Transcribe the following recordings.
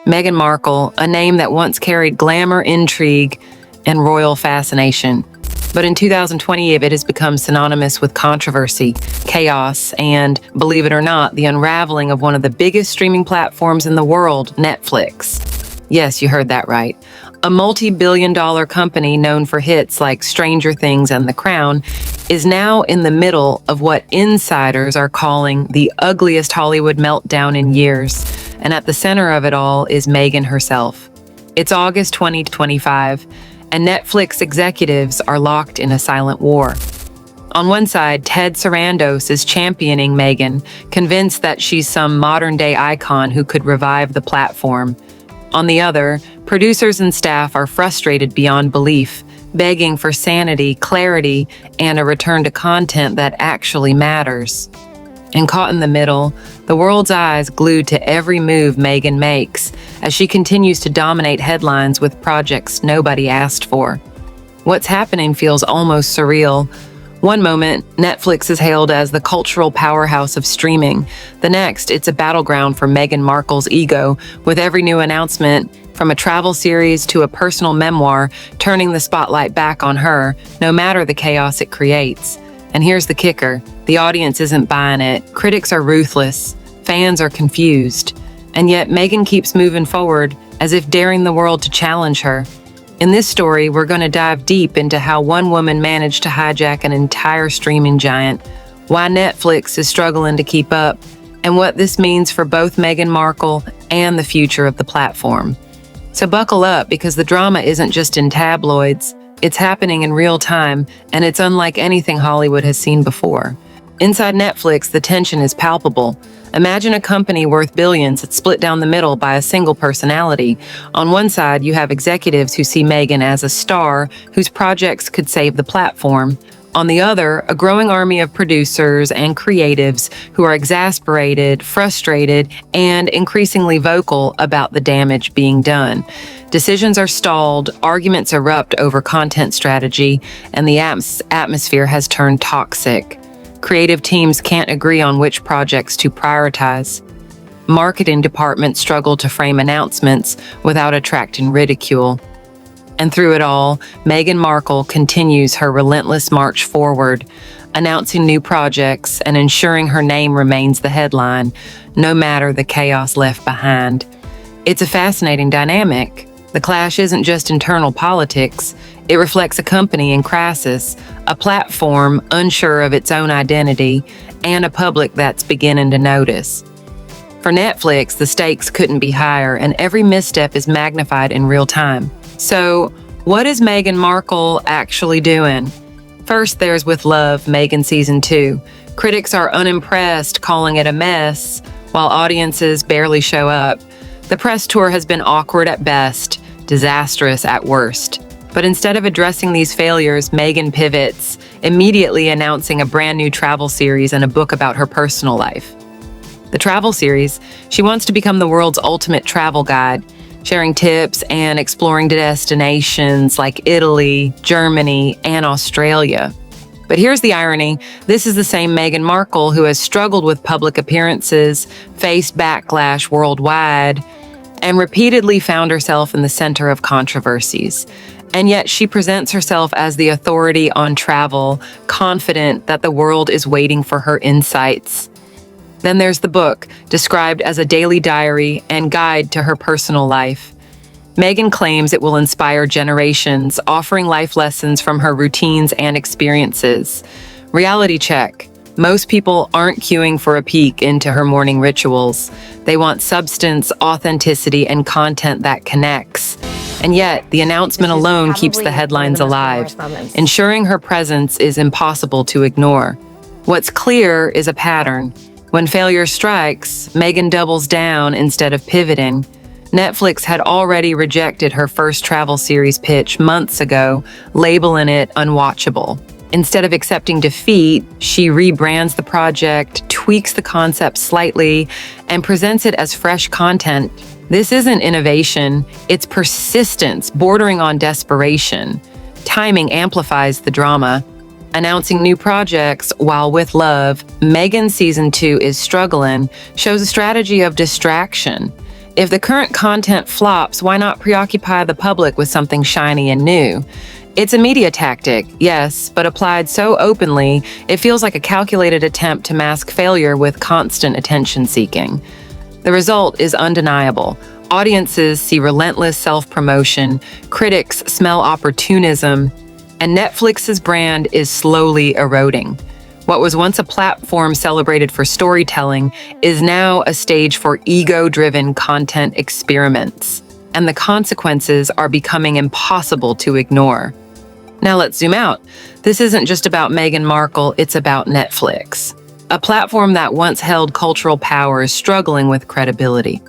Meghan Markle, a name that once carried glamour, intrigue, and royal fascination. But in 2020, it has become synonymous with controversy, chaos, and, believe it or not, the unraveling of one of the biggest streaming platforms in the world, Netflix. Yes, you heard that right. A multi-billion-dollar company known for hits like Stranger Things and The Crown is now in the middle of what insiders are calling the ugliest Hollywood meltdown in years. And at the center of it all is Meghan herself. It's August 2025, and Netflix executives are locked in a silent war. On one side, Ted Sarandos is championing Meghan, convinced that she's some modern-day icon who could revive the platform. On the other, producers and staff are frustrated beyond belief, begging for sanity, clarity, and a return to content that actually matters. And caught in the middle, the world's eyes glued to every move Meghan makes as she continues to dominate headlines with projects nobody asked for. What's happening feels almost surreal. One moment, Netflix is hailed as the cultural powerhouse of streaming. The next, it's a battleground for Meghan Markle's ego, with every new announcement, from a travel series to a personal memoir, turning the spotlight back on her, no matter the chaos it creates. And here's the kicker. The audience isn't buying it. Critics are ruthless. Fans are confused. And yet Meghan keeps moving forward as if daring the world to challenge her. In this story, we're going to dive deep into how one woman managed to hijack an entire streaming giant, why Netflix is struggling to keep up, and what this means for both Meghan Markle and the future of the platform. So buckle up, because the drama isn't just in tabloids. It's happening in real time, and it's unlike anything Hollywood has seen before. Inside Netflix, the tension is palpable. Imagine a company worth billions that's split down the middle by a single personality. On one side, you have executives who see Meghan as a star whose projects could save the platform. On the other, a growing army of producers and creatives who are exasperated, frustrated, and increasingly vocal about the damage being done. Decisions are stalled, arguments erupt over content strategy, and the atmosphere has turned toxic. Creative teams can't agree on which projects to prioritize. Marketing departments struggle to frame announcements without attracting ridicule. And through it all, Meghan Markle continues her relentless march forward, announcing new projects and ensuring her name remains the headline, no matter the chaos left behind. It's a fascinating dynamic. The clash isn't just internal politics. It reflects a company in crisis, a platform unsure of its own identity, and a public that's beginning to notice. For Netflix, the stakes couldn't be higher, and every misstep is magnified in real time. So, what is Meghan Markle actually doing? First, there's With Love, Meghan Season 2. Critics are unimpressed, calling it a mess, while audiences barely show up. The press tour has been awkward at best, disastrous at worst. But instead of addressing these failures, Meghan pivots, immediately announcing a brand new travel series and a book about her personal life. The travel series, she wants to become the world's ultimate travel guide, sharing tips and exploring destinations like Italy, Germany, and Australia. But here's the irony. This is the same Meghan Markle who has struggled with public appearances, faced backlash worldwide, and repeatedly found herself in the center of controversies. And yet she presents herself as the authority on travel, confident that the world is waiting for her insights. Then there's the book, described as a daily diary and guide to her personal life. Meghan claims it will inspire generations, offering life lessons from her routines and experiences. Reality check. Most people aren't queuing for a peek into her morning rituals. They want substance, authenticity, and content that connects. And yet, the announcement alone keeps the headlines alive, ensuring her presence is impossible to ignore. What's clear is a pattern. When failure strikes, Meghan doubles down instead of pivoting. Netflix had already rejected her first travel series pitch months ago, labeling it unwatchable. Instead of accepting defeat, she rebrands the project, tweaks the concept slightly, and presents it as fresh content. This isn't innovation, it's persistence, bordering on desperation. Timing amplifies the drama. Announcing new projects while With Love, Meghan Season 2 is struggling, shows a strategy of distraction. If the current content flops, why not preoccupy the public with something shiny and new? It's a media tactic, yes, but applied so openly, it feels like a calculated attempt to mask failure with constant attention-seeking. The result is undeniable. Audiences see relentless self-promotion, critics smell opportunism, and Netflix's brand is slowly eroding. What was once a platform celebrated for storytelling is now a stage for ego-driven content experiments, and the consequences are becoming impossible to ignore. Now let's zoom out. This isn't just about Meghan Markle, it's about Netflix. A platform that once held cultural power is struggling with credibility.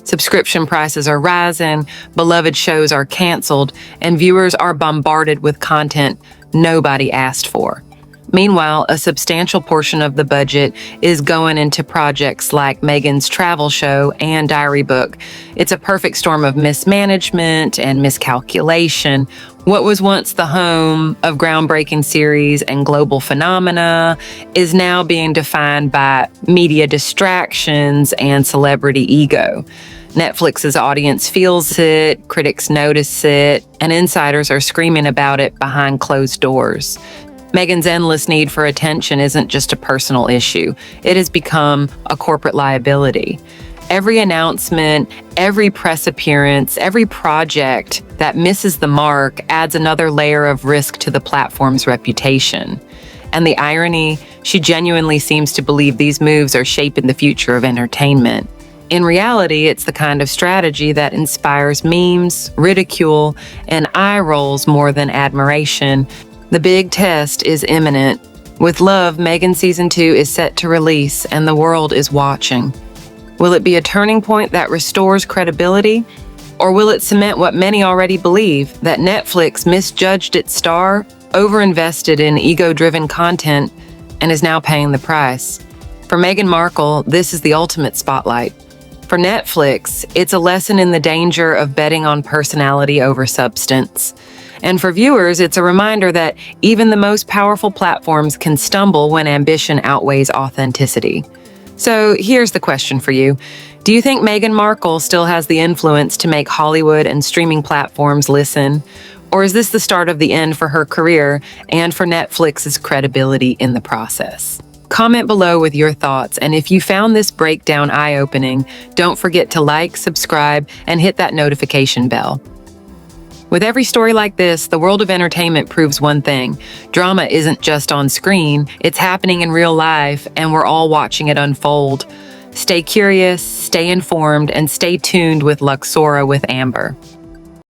Subscription prices are rising, beloved shows are canceled, and viewers are bombarded with content nobody asked for. Meanwhile, a substantial portion of the budget is going into projects like Meghan's travel show and diary book. It's a perfect storm of mismanagement and miscalculation. What was once the home of groundbreaking series and global phenomena is now being defined by media distractions and celebrity ego. Netflix's audience feels it, critics notice it, and insiders are screaming about it behind closed doors. Meghan's endless need for attention isn't just a personal issue. It has become a corporate liability. Every announcement, every press appearance, every project that misses the mark adds another layer of risk to the platform's reputation. And the irony, she genuinely seems to believe these moves are shaping the future of entertainment. In reality, it's the kind of strategy that inspires memes, ridicule, and eye rolls more than admiration. The big test is imminent. With Love, Meghan Season 2 is set to release, and the world is watching. Will it be a turning point that restores credibility? Or will it cement what many already believe, that Netflix misjudged its star, overinvested in ego-driven content, and is now paying the price? For Meghan Markle, this is the ultimate spotlight. For Netflix, it's a lesson in the danger of betting on personality over substance. And for viewers, it's a reminder that even the most powerful platforms can stumble when ambition outweighs authenticity. So here's the question for you. Do you think Meghan Markle still has the influence to make Hollywood and streaming platforms listen? Or is this the start of the end for her career and for Netflix's credibility in the process? Comment below with your thoughts, and if you found this breakdown eye-opening, don't forget to like, subscribe, and hit that notification bell. With every story like this, the world of entertainment proves one thing. Drama isn't just on screen, it's happening in real life, and we're all watching it unfold. Stay curious, stay informed, and stay tuned with Luxora with Amber.